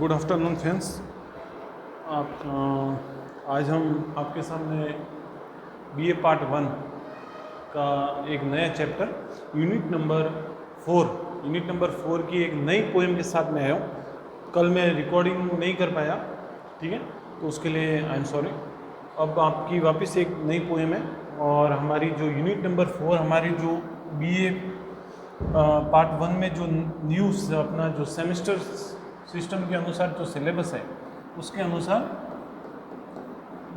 Good afternoon friends. आज हम आपके सामने बीए पार्ट 1 का एक नया चैप्टर यूनिट नंबर 4 की एक नई पोएम के साथ में आया हूँ। कल मैं रिकॉर्डिंग नहीं कर पाया, ठीक है, तो उसके लिए आई एम सॉरी। अब आपकी वापस एक नई पोएम है और हमारी जो यूनिट नंबर 4 हमारी जो बीए पार्ट 1 में जो न्यूज़ अपना जो सेमेस्टर सिस्टम के अनुसार जो सिलेबस है उसके अनुसार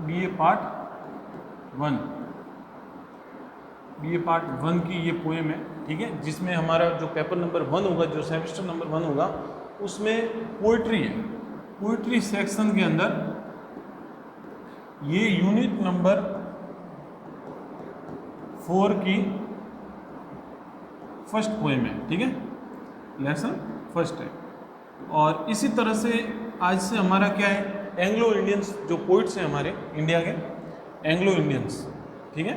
बीए पार्ट 1 की ये पोएम है, ठीक है, जिसमें हमारा जो पेपर नंबर 1 होगा, जो सेमेस्टर नंबर 1 होगा, उसमें पोइट्री है। पोइट्री सेक्शन के अंदर ये यूनिट नंबर 4 की फर्स्ट पोएम है, ठीक है, लेसन फर्स्ट है। और इसी तरह से आज से हमारा क्या है, एंग्लो इंडियंस जो पोइट्स हैं हमारे इंडिया के एंग्लो इंडियंस, ठीक है,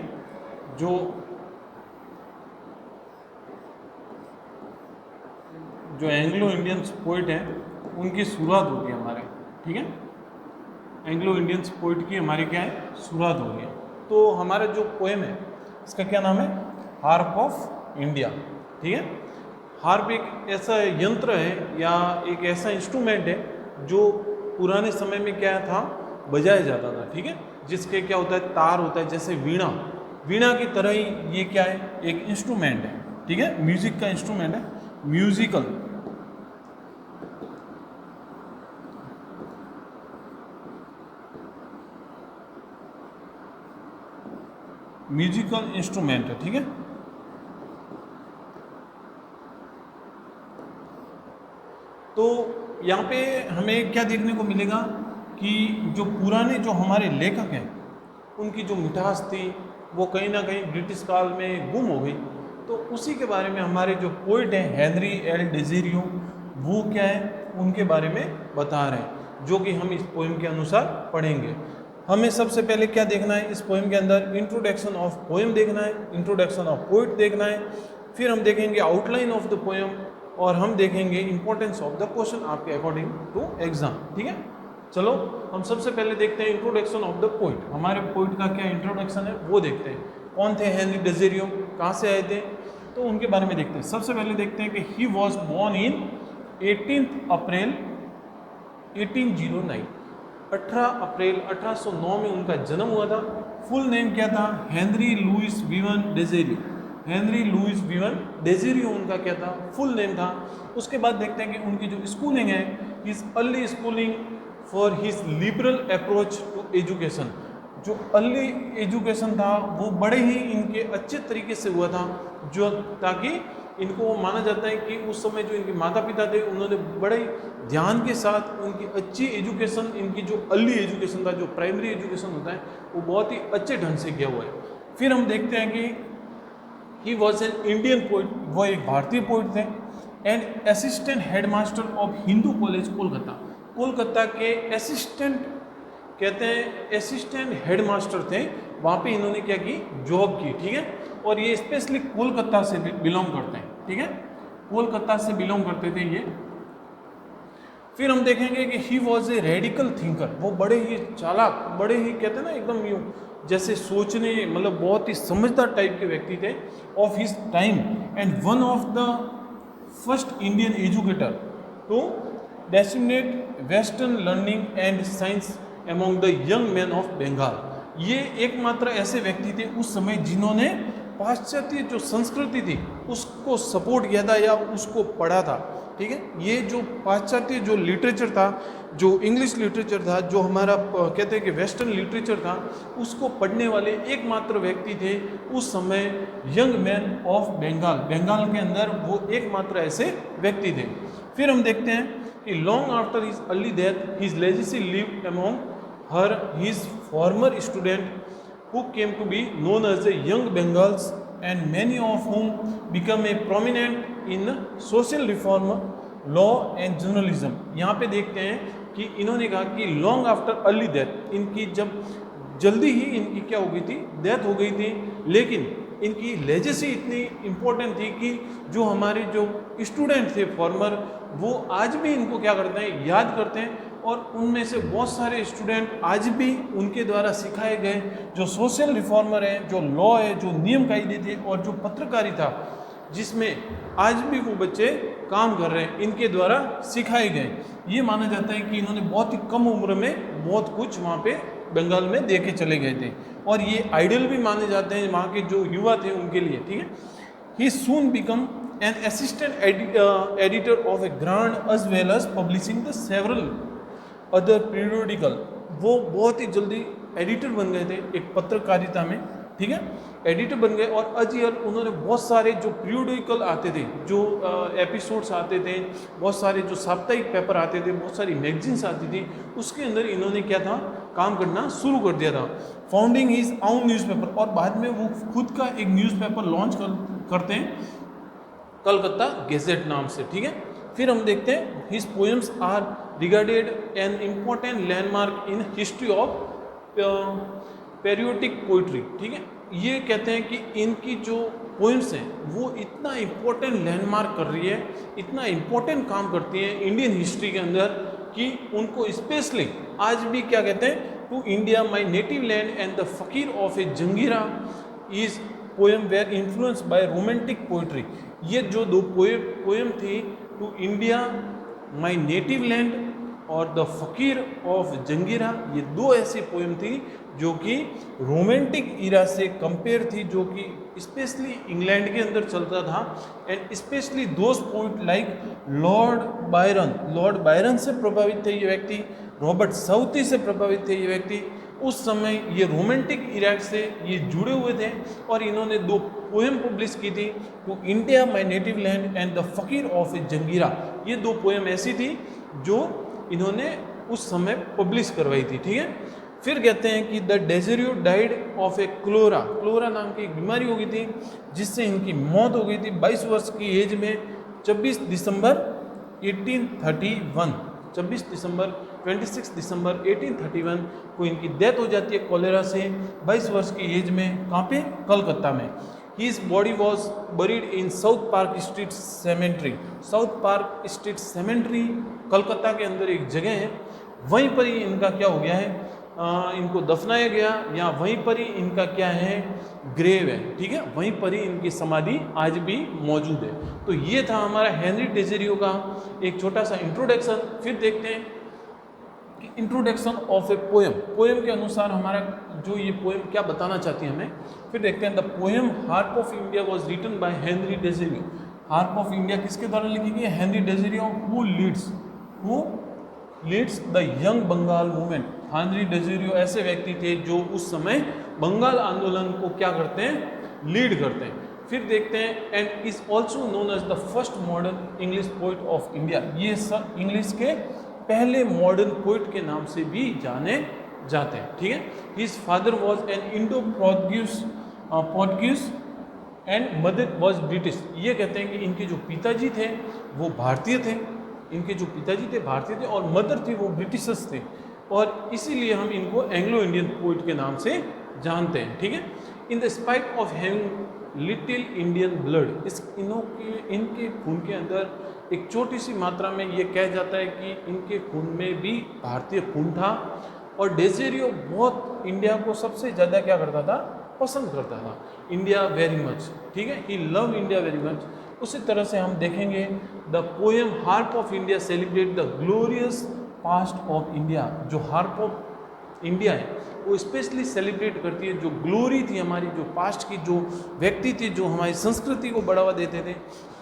जो एंग्लो इंडियंस पोइट हैं उनकी शुरुआत होगी हमारे, ठीक है, एंग्लो इंडियंस पोइट की हमारी क्या है, शुरुआत होगी। तो हमारा जो पोएम है इसका क्या नाम है, हार्प ऑफ इंडिया, ठीक है। हार्प एक ऐसा यंत्र है या एक ऐसा इंस्ट्रूमेंट है जो पुराने समय में क्या था, बजाया जाता था, ठीक है, जिसके क्या होता है, तार होता है, जैसे वीणा की तरह ही ये क्या है, एक इंस्ट्रूमेंट है, ठीक है, म्यूजिक का इंस्ट्रूमेंट है, म्यूजिकल इंस्ट्रूमेंट है, ठीक है। तो यहाँ पे हमें क्या देखने को मिलेगा कि जो पुराने जो हमारे लेखक हैं उनकी जो मिठास थी वो कहीं ना कहीं ब्रिटिश काल में गुम हो गई। तो उसी के बारे में हमारे जो पोइट हैं हेनरी एल डेज़ियरो, वो क्या है, उनके बारे में बता रहे हैं, जो कि हम इस पोएम के अनुसार पढ़ेंगे। हमें सबसे पहले क्या देखना है इस पोएम के अंदर, इंट्रोडक्शन ऑफ पोएम देखना है, इंट्रोडक्शन ऑफ पोइट देखना है, फिर हम देखेंगे आउटलाइन ऑफ द पोएम और हम देखेंगे इंपॉर्टेंस ऑफ द क्वेश्चन आपके अकॉर्डिंग टू एग्जाम, ठीक है। चलो हम सबसे पहले देखते हैं इंट्रोडक्शन ऑफ द पोइट। हमारे पोइट का क्या इंट्रोडक्शन है वो देखते हैं। कौन थे हेनरी डेज़ियरो, कहाँ से आए थे, तो उनके बारे में देखते हैं। सबसे पहले देखते हैं कि ही वॉज बॉर्न इन 18 अप्रैल 1809, 18 अप्रैल 1809 में उनका जन्म हुआ था। फुल नेम क्या था, हेनरी लुइस विवन डेज़ियरो, हेनरी लुइस विवन डेज़ियरो उनका क्या था, फुल नेम था। उसके बाद देखते हैं कि उनकी जो स्कूलिंग है, his early schooling for his liberal approach to education, जो अर्ली एजुकेशन था वो बड़े ही इनके अच्छे तरीके से हुआ था, जो ताकि इनको माना जाता है कि उस समय जो इनके माता पिता थे उन्होंने बड़े ध्यान के साथ उनकी अच्छी एजुकेशन, इनकी जो अर्ली एजुकेशन था, जो प्राइमरी एजुकेशन होता है, वो बहुत ही अच्छे ढंग से किया हुआ है। फिर हम देखते हैं कि he was an Indian poet, वो एक भारतीय पोइट थे, and assistant headmaster of Hindu college Kolkata, Kolkata के असिस्टेंट कहते हैं, असिस्टेंट हेडमास्टर थे, वहाँ पे इन्होंने क्या की, जॉब की, ठीक है। और ये स्पेशली कोलकाता से बिलोंग करते हैं, ठीक है, कोलकाता से बिलोंग करते थे ये। फिर हम देखेंगे कि he was a radical thinker, वो बड़े ही चालाक, बड़े ही कहते हैं ना एकदम यूँ जैसे सोचने, मतलब बहुत ही समझदार टाइप के व्यक्ति थे of his time, and one of the first Indian educator to disseminate western learning and science among the young man of Bengal. ये एकमात्र ऐसे व्यक्ति थे उस समय जिन्होंने पाश्चात्य जो संस्कृति थी उसको सपोर्ट किया था या उसको पढ़ा था, ठीक है। ये जो पाश्चात्य जो लिटरेचर था, जो इंग्लिश लिटरेचर था, जो हमारा कहते हैं कि वेस्टर्न लिटरेचर था, उसको पढ़ने वाले एकमात्र व्यक्ति थे उस समय young man of Bengal, Bengal के अंदर वो एकमात्र ऐसे व्यक्ति थे। फिर हम देखते हैं कि long after his early death his legacy lived among her his farmer student who came to be known as the young Bengals, and many of whom become a prominent in social reform, law and journalism। यहाँ पे देखते हैं कि इन्होंने कहा कि long after early death, इनकी जब जल्दी ही इनकी क्या हो गई थी, डेथ हो गई थी, लेकिन इनकी लेजेसी इतनी इम्पोर्टेंट थी कि जो हमारे जो स्टूडेंट थे फॉर्मर, वो आज भी इनको क्या करते हैं, याद करते हैं। और उनमें से बहुत सारे स्टूडेंट आज भी उनके द्वारा सिखाए गए जो सोशल रिफॉर्मर हैं, जो लॉ है, जो नियम कायदे थे और जो पत्रकारिता जिसमें आज भी वो बच्चे काम कर रहे हैं, इनके द्वारा सिखाए गए। ये माना जाता है कि इन्होंने बहुत ही कम उम्र में बहुत कुछ वहाँ पे बंगाल में दे के चले गए थे और ये आइडल भी माने जाते हैं वहाँ के जो युवा थे उनके लिए, ठीक है। He soon become an assistant editor of a grand as well as publishing the several other periodical. वो बहुत ही जल्दी एडिटर बन गए थे एक पत्रकारिता में, ठीक है, एडिटर बन गए। और अजील उन्होंने बहुत सारे जो पीरियोडिकल आते थे, जो एपिसोड्स आते थे, बहुत सारे जो साप्ताहिक पेपर आते थे, बहुत सारी मैगजीन्स आती थी, उसके अंदर इन्होंने क्या था, काम करना शुरू कर दिया था। फाउंडिंग हिज ओन न्यूज़पेपर, और बाद में वो खुद का एक न्यूज़पेपर लॉन्च करते हैं कलकत्ता गेजेट नाम से, ठीक है। फिर हम देखते हैं his poems are regarded an important landmark in history of periodic poetry, ठीक है। ये कहते हैं कि इनकी जो पोएम्स हैं वो इतना इम्पोर्टेंट लैंडमार्क कर रही है, इतना इम्पोर्टेंट काम करती हैं इंडियन हिस्ट्री के अंदर कि उनको स्पेशली आज भी क्या कहते हैं, to India my native land and the fakir of a Jungheera is poem were influence by romantic poetry. ये जो दो पोएम थी, to India my native land और द फकीर ऑफ जंगीरा, ये दो ऐसी पोएम थी जो कि रोमांटिक इरा से कंपेयर थी, जो कि स्पेशली इंग्लैंड के अंदर चलता था। And specially those poet like Lord Byron से प्रभावित थे ये व्यक्ति, रॉबर्ट साउथी से प्रभावित थे ये व्यक्ति। उस समय ये रोमांटिक इरा से ये जुड़े हुए थे और इन्होंने दो पोएम पब्लिश की थी, to India my native land and the fakir of a Jungheera. ये दो पोएम ऐसी थी जो इन्होंने उस समय पब्लिश करवाई थी, ठीक है। फिर कहते हैं कि द डेजरियो डाइड ऑफ ए क्लोरा नाम की एक बीमारी हो गई थी जिससे इनकी मौत हो गई थी 22 वर्ष की एज में। 26 दिसंबर 26 दिसंबर 1831 को इनकी डेथ हो जाती है कोलेरा से 22 वर्ष की एज में। कहाँ पे? कलकत्ता में। His body was buried in South Park Street Cemetery। South Park Street cemetery Calcutta के अंदर एक जगह है, वहीं पर ही इनका क्या हो गया है, इनको दफनाया गया, या वहीं पर ही इनका क्या है, ग्रेव है, ठीक है, वहीं पर ही इनकी समाधि आज भी मौजूद है। तो ये था हमारा हेनरी डेज़िरियो का एक छोटा सा इंट्रोडक्शन। फिर देखते हैं कि इंट्रोडक्शन ऑफ ए पोएम के अनुसार हमारा जो ये पोएम क्या बताना चाहती है हमें। फिर देखते हैं the poem harp of India was written by Henry डेज़िरियो। हार्प ऑफ इंडिया किसके द्वारा लिखी गई है? हेनरी डेज़िरियो। Who leads the young Bengal movement. Henry डेज़िरियो ऐसे व्यक्ति थे जो उस समय बंगाल आंदोलन को क्या करते हैं, लीड करते हैं। फिर देखते हैं and is also known as the first modern English poet of India. ये सब इंग्लिश के पहले मॉडर्न पोइट के नाम से भी जाने जाते हैं, ठीक है। His father was an Indo Portuguese and mother was British. ये कहते हैं कि इनके जो पिताजी थे वो भारतीय थे, और मदर थी वो ब्रिटिशर्स थे, और इसीलिए हम इनको एंग्लो इंडियन पोइट के नाम से जानते हैं, ठीक है। In the spite of having little Indian blood, इनके खून के अंदर एक छोटी सी मात्रा में ये कह जाता है कि इनके खून में भी भारतीय खून था। और डेज़िरियो बहुत इंडिया को सबसे ज़्यादा क्या करता था, पसंद करता था, इंडिया वेरी मच, ठीक है, ही लव इंडिया वेरी मच। उसी तरह से हम देखेंगे the poem harp of India celebrate the glorious past of India. जो हार्प ऑफ इंडिया है वो स्पेशली सेलिब्रेट करती है जो ग्लोरी थी हमारी, जो पास्ट की जो व्यक्ति थे जो हमारी संस्कृति को बढ़ावा देते थे,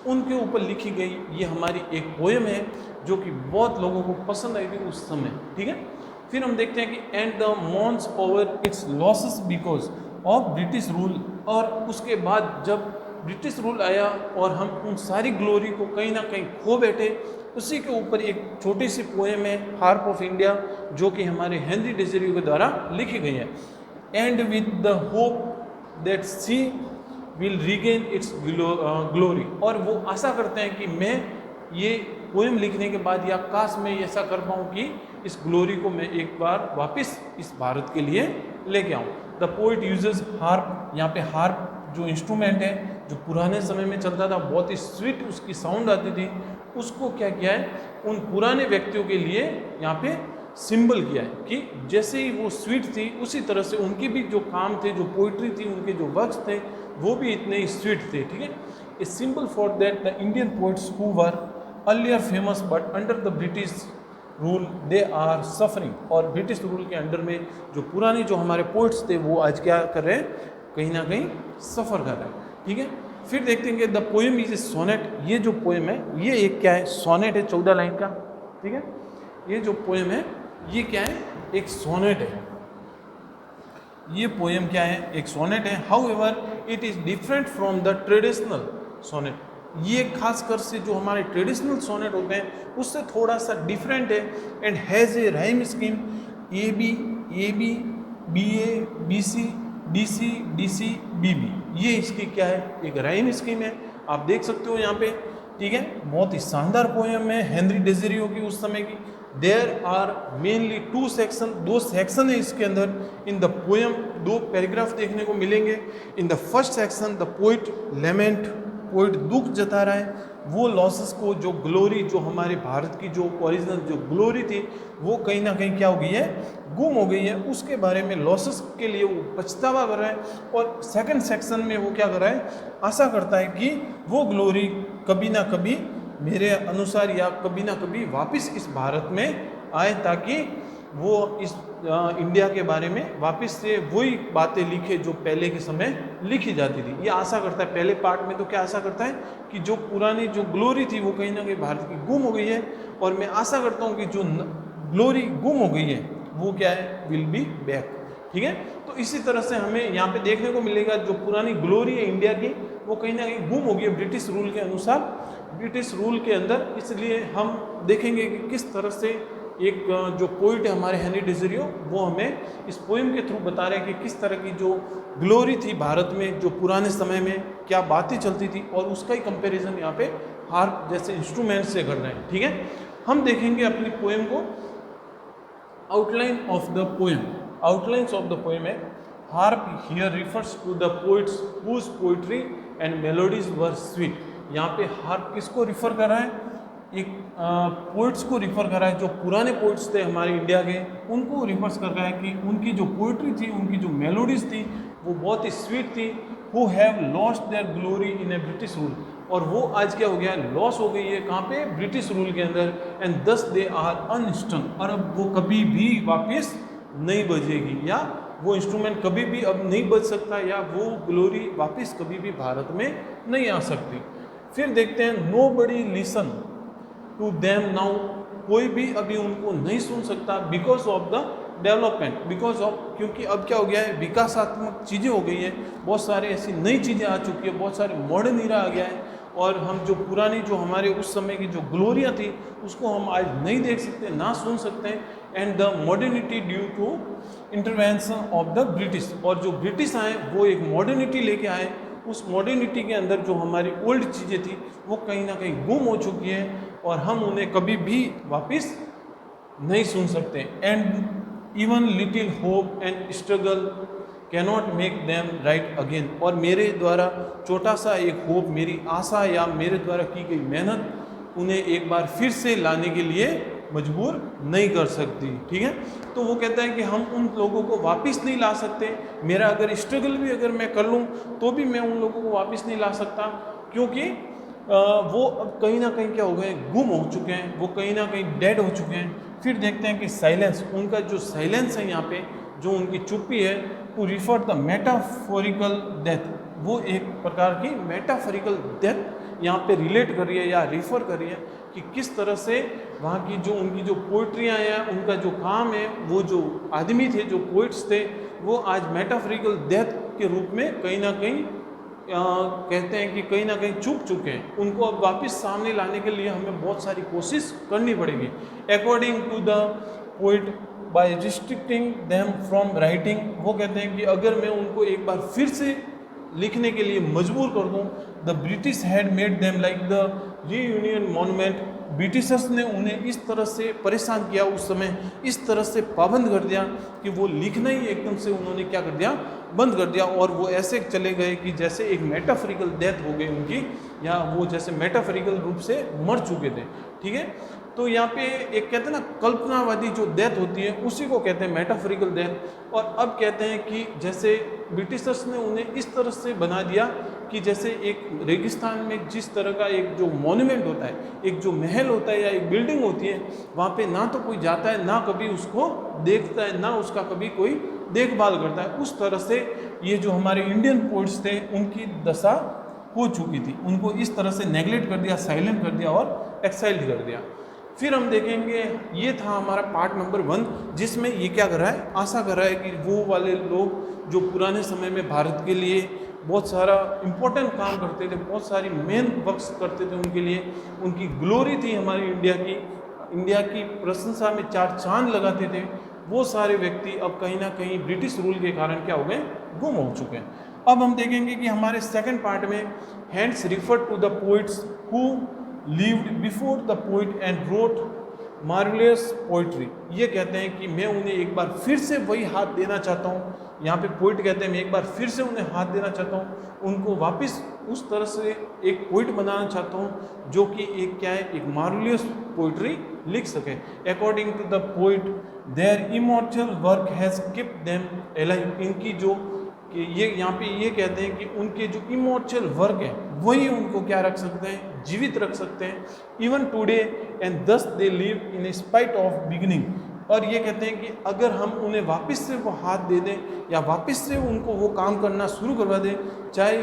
उनके ऊपर लिखी गई ये हमारी एक पोएम है जो कि बहुत लोगों को पसंद आई थी उस समय, ठीक है। फिर हम देखते हैं कि and the mourns over its losses because of British rule. और उसके बाद जब ब्रिटिश रूल आया और हम उन सारी ग्लोरी को कहीं ना कहीं खो बैठे, उसी के ऊपर एक छोटी सी पोएम है हार्प ऑफ इंडिया जो कि हमारे हेनरी डेज़िरियो के द्वारा लिखी गई है। And with the hope that she will regain its glory. और वो आशा करते हैं कि मैं ये पोएम लिखने के बाद या काश मैं ऐसा कर पाऊँ कि इस ग्लोरी को मैं एक बार वापस इस भारत के लिए लेके आऊँ। द पोइट यूजेस हार्प, यहाँ पे हार्प जो इंस्ट्रूमेंट है जो पुराने समय में चलता था, बहुत ही स्वीट उसकी साउंड आती थी, उसको क्या किया है, उन पुराने व्यक्तियों के लिए यहाँ पे सिंबल किया है कि जैसे ही वो स्वीट थी उसी तरह से उनकी भी जो काम थे, जो पोइट्री थी, उनके जो वर्क्स थे वो भी इतने ही स्वीट थे। ठीक है, a symbol for that the Indian poets who were earlier famous but under the British rule they are suffering. और ब्रिटिश रूल के अंडर में जो पुराने जो हमारे पोइट्स थे वो आज क्या कर रहे हैं, कहीं ना कहीं सफ़र कर रहे हैं। ठीक है, फिर देखते हैं कि the poem is a sonnet. ये जो पोएम है ये एक क्या है, सोनेट है 14 लाइन का। ठीक है, ये जो पोएम है ये क्या है, एक सोनेट है। ये पोएम क्या है, एक सोनेट है। However it is different from the traditional sonnet. ये खासकर से जो हमारे ट्रेडिशनल सोनेट होते हैं उससे थोड़ा सा डिफरेंट है। And has a rhyme scheme A B B A B C D C B B. ये इसकी क्या है, एक राइम स्कीम है, आप देख सकते हो यहाँ पे। ठीक है, बहुत ही शानदार पोएम है हेनरी डेज़िरियो की उस समय की। There are mainly 2 section, 2 section है इसके अंदर। इन द पोएम 2 पैराग्राफ देखने को मिलेंगे। In the first section the poet lament, poet दुख जता रहा है वो लॉसेस को, जो ग्लोरी, जो हमारे भारत की जो ओरिजिनल जो ग्लोरी थी वो कहीं ना कहीं क्या हो गई है, गुम हो गई है, उसके बारे में लॉसेस के लिए वो पछतावा कर रहा है। और सेकंड सेक्शन में वो क्या कर रहा है, आशा करता है कि वो ग्लोरी कभी ना कभी मेरे अनुसार या कभी ना कभी वापस इस भारत में आए, ताकि वो इस इंडिया के बारे में वापस से वही बातें लिखे जो पहले के समय लिखी जाती थी। ये आशा करता है। पहले पार्ट में तो क्या आशा करता है कि जो पुरानी जो ग्लोरी थी वो कहीं ना कहीं भारत की गुम हो गई है, और मैं आशा करता हूँ कि जो ग्लोरी गुम हो गई है वो क्या है, विल बी बैक। ठीक है, तो इसी तरह से हमें यहाँ पे देखने को मिलेगा जो पुरानी ग्लोरी है इंडिया की वो कहीं ना कहीं गुम हो गई है ब्रिटिश रूल के अनुसार, ब्रिटिश रूल के अंदर। इसलिए हम देखेंगे कि किस तरह से एक जो पोइट है हमारे हेनरी डेज़िरियो वो हमें इस पोएम के थ्रू बता रहे हैं कि किस तरह की जो ग्लोरी थी भारत में, जो पुराने समय में क्या बातें चलती थी, और उसका ही कंपैरिजन यहाँ पे हार्प जैसे इंस्ट्रूमेंट से कर रहे हैं। ठीक है, हम देखेंगे अपनी पोएम को। Outline of the poem, outlines of the poem है harp here refers to the poets whose poetry and melodies were sweet. यहाँ पे हार्प किसको रिफर कर रहा है, एक पोइट्स को रिफ़र कर रहा है जो पुराने पोइट्स थे हमारे इंडिया के, उनको रिफर्स कर रहा है कि उनकी जो पोइट्री थी, उनकी जो मेलोडीज थी वो बहुत ही स्वीट थी। Who have lost their glory in A British rule, और वो आज क्या हो गया, लॉस हो गई है कहाँ पे, ब्रिटिश रूल के अंदर। एंड दस दे आर अनस्टन, और अब वो कभी भी वापस नहीं बजेगी, या वो इंस्ट्रूमेंट कभी भी अब नहीं बज सकता, या वो ग्लोरी वापस कभी भी भारत में नहीं आ सकती। फिर देखते हैं nobody listen to them now, कोई भी अभी उनको नहीं सुन सकता, because of the development, because of, क्योंकि अब क्या हो गया है, विकासात्मक चीज़ें हो गई है, बहुत सारे ऐसी नई चीज़ें आ चुकी है, बहुत सारे मॉडर्न ईरा आ गया है, और हम जो पुरानी जो हमारे उस समय की जो ग्लोरियाँ थी उसको हम आज नहीं देख सकते, ना सुन सकते हैं। And the modernity due to intervention of the British, और जो ब्रिटिश आए वो एक मॉडर्निटी लेके आए, उस मॉडर्निटी के अंदर जो हमारी ओल्ड चीज़ें थी वो कहीं ना कहीं गुम हो चुकी है, और हम उन्हें कभी भी वापस नहीं सुन सकते। And even little hope and struggle cannot make them right again, और मेरे द्वारा छोटा सा एक होप, मेरी आशा या मेरे द्वारा की गई मेहनत उन्हें एक बार फिर से लाने के लिए मजबूर नहीं कर सकती। ठीक है, तो वो कहता है कि हम उन लोगों को वापस नहीं ला सकते, मेरा अगर स्ट्रगल भी अगर मैं कर लूँ तो भी मैं उन लोगों को वापस नहीं ला सकता, क्योंकि वो अब कहीं ना कहीं क्या हो गए, गुम हो चुके हैं, वो कहीं ना कहीं डेड हो चुके हैं। फिर देखते हैं कि साइलेंस, उनका जो साइलेंस है यहाँ पे, जो उनकी चुप्पी है, to refer the metaphorical death, वो एक प्रकार की मेटाफोरिकल डेथ यहाँ पे रिलेट कर रही है या रिफ़र कर रही है कि किस तरह से वहाँ की जो उनकी जो पोइट्रियाँ हैं, उनका जो काम है, वो जो आदमी थे, जो पोइट्स थे, वो आज मेटाफोरिकल डेथ के रूप में कहीं ना कहीं कहते हैं कि कहीं ना कहीं चूक चुके हैं। उनको अब वापस सामने लाने के लिए हमें बहुत सारी कोशिश करनी पड़ेगी। According to the poet by restricting them from writing, वो कहते हैं कि अगर मैं उनको एक बार फिर से लिखने के लिए मजबूर कर दूं, the British had made them like the reunion monument Britishers ने उन्हें इस तरह से परेशान किया, उस समय इस तरह से पाबंद कर दिया कि वो लिखना ही एकदम से उन्होंने क्या कर दिया, बंद कर दिया। और वो ऐसे चले गए कि जैसे एक मेटाफोरिकल डेथ हो गई उनकी, या वो जैसे मेटाफोरिकल रूप से मर चुके थे। ठीक है, तो यहाँ पे एक कहते हैं ना कल्पनावादी जो डेथ होती है उसी को कहते हैं मेटाफोरिकल डेथ। और अब कहते हैं कि जैसे ब्रिटिशर्स ने उन्हें इस तरह से बना दिया कि जैसे एक रेगिस्तान में जिस तरह का एक जो मॉन्यूमेंट होता है, एक जो महल होता है या एक बिल्डिंग होती है, वहाँ पे ना तो कोई जाता है, ना कभी उसको देखता है, ना उसका कभी कोई देखभाल करता है। उस तरह से ये जो हमारे इंडियन पोइट्स थे उनकी दशा हो चुकी थी, उनको इस तरह से नेगलेक्ट कर दिया, साइलेंट कर दिया और एक्साइल कर दिया। फिर हम देखेंगे, ये था हमारा पार्ट नंबर 1, जिसमें ये क्या कर रहा है, आशा कर रहा है कि वो वाले लोग जो पुराने समय में भारत के लिए बहुत सारा इम्पोर्टेंट काम करते थे, बहुत सारी मेन वर्क्स करते थे, उनके लिए उनकी ग्लोरी थी हमारी इंडिया की प्रशंसा में 4 चांद लगाते थे, वो सारे व्यक्ति अब कहीं ना कहीं ब्रिटिश रूल के कारण क्या हो गए, गुम हो चुके हैं। अब हम देखेंगे कि हमारे सेकंड पार्ट में hence refer to the poets who lived before the poet and wrote marvelous poetry। ये कहते हैं कि मैं उन्हें एक बार फिर से वही हाथ देना चाहता हूँ। यहाँ पे पोइट कहते हैं मैं एक बार फिर से उन्हें हाथ देना चाहता हूँ, उनको वापस उस तरह से एक पोइट बनाना चाहता हूँ जो कि एक क्या है, एक मार्वलियस पोइट्री लिख सके। According to the poet their immortal work has kept them alive. इनकी जो कि ये यहाँ पे ये कहते हैं कि उनके जो इमॉर्टल वर्क है वही उनको क्या रख सकते हैं, जीवित रख सकते हैं, इवन टुडे, एंड दस they live in spite of beginning. और ये कहते हैं कि अगर हम उन्हें वापस से वो हाथ दे दें या वापस से उनको वो काम करना शुरू करवा दें चाहे,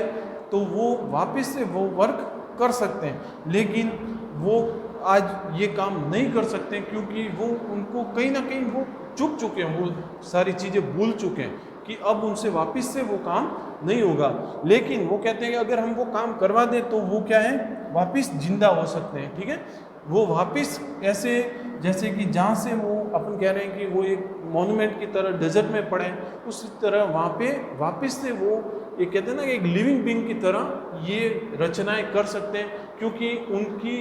तो वो वापस से वो वर्क कर सकते हैं, लेकिन वो आज ये काम नहीं कर सकते क्योंकि वो उनको कहीं ना कहीं वो चुक चुके हैं, वो सारी चीज़ें भूल चुके हैं कि अब उनसे वापस से वो काम नहीं होगा। लेकिन वो कहते हैं कि अगर हम वो काम करवा दें तो वो क्या है, वापस जिंदा हो सकते हैं। ठीक है, वो वापस ऐसे जैसे कि जहाँ से वो अपन कह रहे हैं कि वो एक मॉन्यूमेंट की तरह डेजर्ट में पड़े, उस तरह वहाँ पे वापस से वो ये कहते हैं ना कि एक लिविंग बीइंग की तरह ये रचनाएं कर सकते हैं, क्योंकि उनकी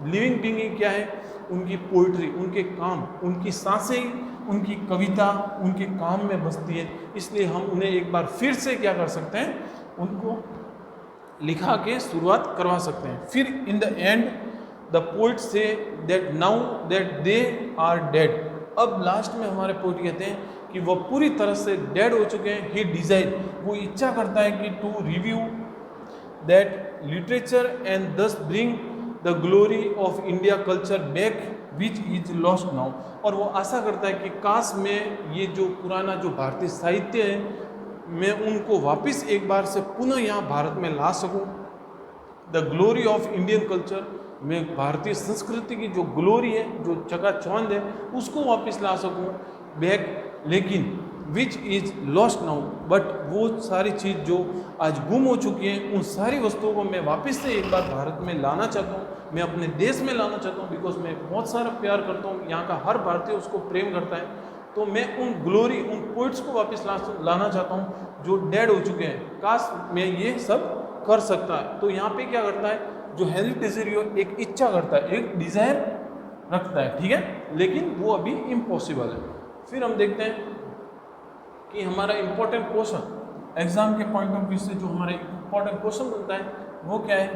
लिविंग बीइंग क्या है, उनकी पोइट्री, उनके काम, उनकी सांसें, उनकी कविता उनके काम में बसती है। इसलिए हम उन्हें एक बार फिर से क्या कर सकते हैं, उनको लिखा के शुरुआत करवा सकते हैं। फिर in the end the poet say that now that they are dead. अब लास्ट में हमारे पोइट कहते हैं कि वह पूरी तरह से डेड हो चुके हैं। ही डिजायर, वो इच्छा करता है कि to review that literature and thus bring the glory of India culture back which is lost now. और वो आशा करता है कि काश में ये जो पुराना जो भारतीय साहित्य है, मैं उनको वापस एक बार से पुनः यहाँ भारत में ला सकूँ। The glory of Indian culture, मैं भारतीय संस्कृति की जो ग्लोरी है, जो चकाचौंध है, उसको वापस ला सकूँ बैक, लेकिन which is lost now, but वो सारी चीज़ जो आज गुम हो चुकी हैं, उन सारी वस्तुओं को मैं वापस से एक बार भारत में लाना चाहता हूँ, मैं अपने देश में लाना चाहता हूँ, बिकॉज मैं बहुत सारा प्यार करता हूँ, यहाँ का हर भारतीय उसको प्रेम करता है। तो मैं उन ग्लोरी, उन पोइट्स को वापस लाना चाहता हूँ जो डेड हो चुके हैं। काश मैं ये सब कर सकता है। तो यहाँ पे क्या करता है, जो हेनरी डेसिरियो एक इच्छा करता है, एक डिज़ायर रखता है, ठीक है, लेकिन वो अभी इम्पॉसिबल है। फिर हम देखते हैं कि हमारा इम्पोर्टेंट क्वेश्चन एग्जाम के पॉइंट ऑफ व्यू से जो हमारा इम्पोर्टेंट क्वेश्चन बनता है वो क्या है,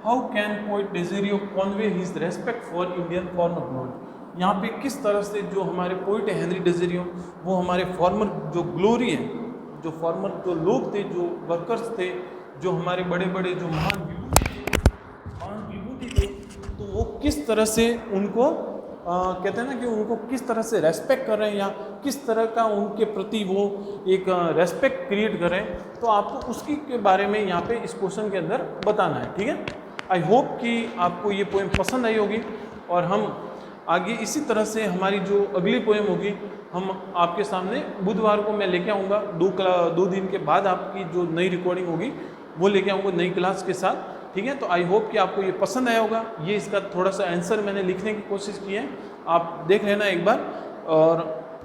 हाउ कैन पोइट डेसिरियो convey his respect for Indian former glory. यहाँ पे किस तरह से जो हमारे पोइट है हेनरी डेसिरियो, वो हमारे फॉर्मर जो ग्लोरी है, जो फॉर्मर जो लोग थे, जो वर्कर्स थे, जो हमारे बड़े बड़े जो महान विभूति थे, तो वो किस तरह से उनको कहते हैं ना कि उनको किस तरह से रेस्पेक्ट कर रहे हैं या किस तरह का उनके प्रति वो एक रेस्पेक्ट क्रिएट कर रहे हैं। तो आपको उसकी के बारे में यहाँ पे इस क्वेश्चन के अंदर बताना है, ठीक है। आई होप कि आपको ये पोएम पसंद आई होगी और हम आगे इसी तरह से हमारी जो अगली पोएम होगी हम आपके सामने बुधवार को मैं लेके आऊँगा। 2 दिन के बाद आपकी जो नई रिकॉर्डिंग होगी वो लेके आऊँगा नई क्लास के साथ, ठीक है। तो आई होप कि आपको ये पसंद आया होगा। ये इसका थोड़ा सा आंसर मैंने लिखने की कोशिश की है, आप देख लेना एक बार, और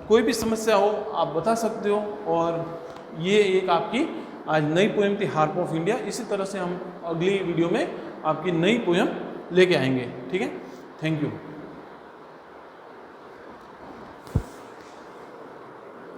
कोई भी समस्या हो आप बता सकते हो। और ये एक आपकी आज नई पोएम थी हार्प ऑफ इंडिया। इसी तरह से हम अगली वीडियो में आपकी नई पोएम लेके आएंगे, ठीक है। Thank you.